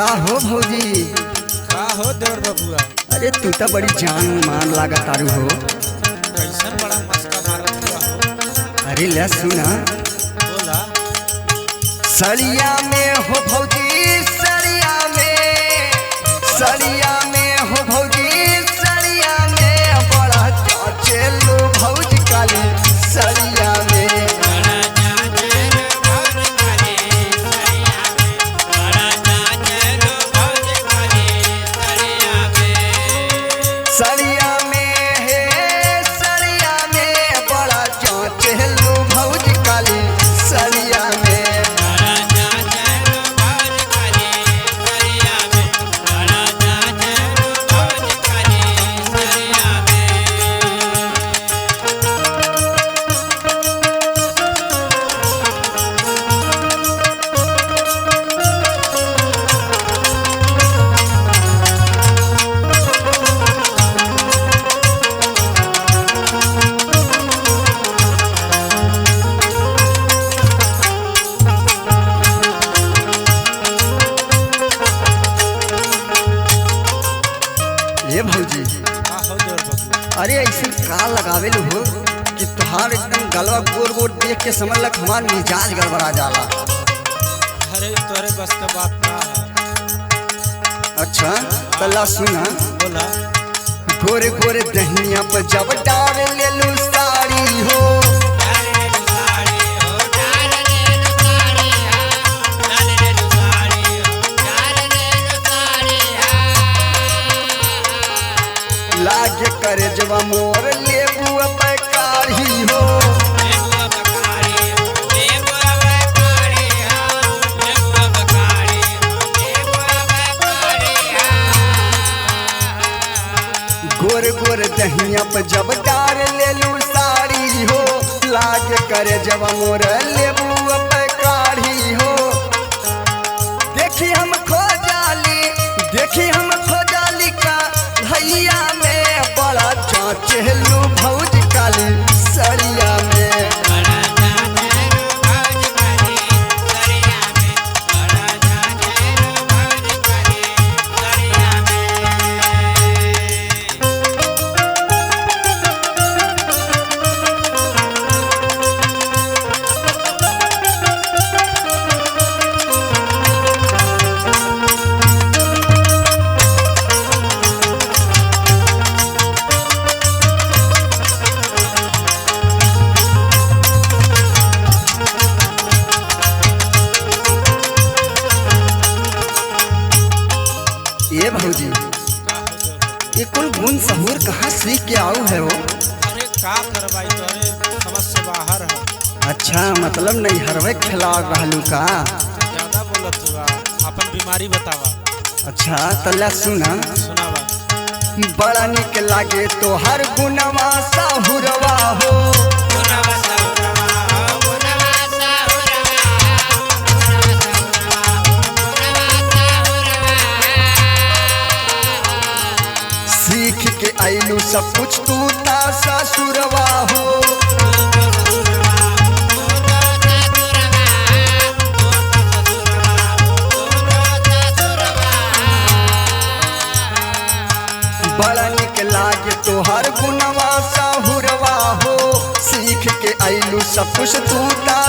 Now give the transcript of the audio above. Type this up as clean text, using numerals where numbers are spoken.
का हो भौजी? का हो देवर बबुआ? अरे तू तो बड़ी जान मान लागत तारू हो। कैसन बड़ा मस्का मारत हुआ हो? अरे ले सुना, बोला। सड़िया में हो भौजी, सड़िया में, सड़िया में हो भौजी, सड़िया में बड़ा चेलू भौजी काली सड़िया में। सड़िया में है, सड़िया में बड़ा चेलू भौजी काली सड़िया में। ये भौजी, का हो देवर बबुआ? अरे ऐसे का लगावे लो हो कि तुहार एकदम गलवा गोर गोर देख के समझ लग हमार मिजाज गड़बड़ा जाला। अरे तोरे बस का बात ना है। अच्छा तल्ला सुना, बोला। गोरे गोरे दहिया पर जब डाल ले लू साड़ी हो, लागे करे जब मोर लेबू पैकारी हो। गोर गोर दहिया पर जब डाल ले लू साड़ी हो, लागे करे जब मोर लेबू पैकारी हो। देखी हम खो जाली, देखी हम खो जाली का भैया में बड़ा चेलू भौजी काली सड़िया में। ये भौजी, का हो देवर बबुआ? ये कुल गुण सहूर कहाँ सीख के आऊ है वो? अरे का करवाई, तोरे समझ से बाहर है। अच्छा मतलब नहीं हरवे खिला रहलू का? ज्यादा बोलत हुआ, अपन बीमारी बतावा। अच्छा तल्ला सुना, सुनावा। बड़ा निक लागे तो हर गुणवा साहुरवा हो। सीख के आइलू सब कुछ तू ता ससुरवा हो। बड़ा निक लागे तो हर गुणवा साहुरवा हो। सीख के आइलू सब कुछ तू ता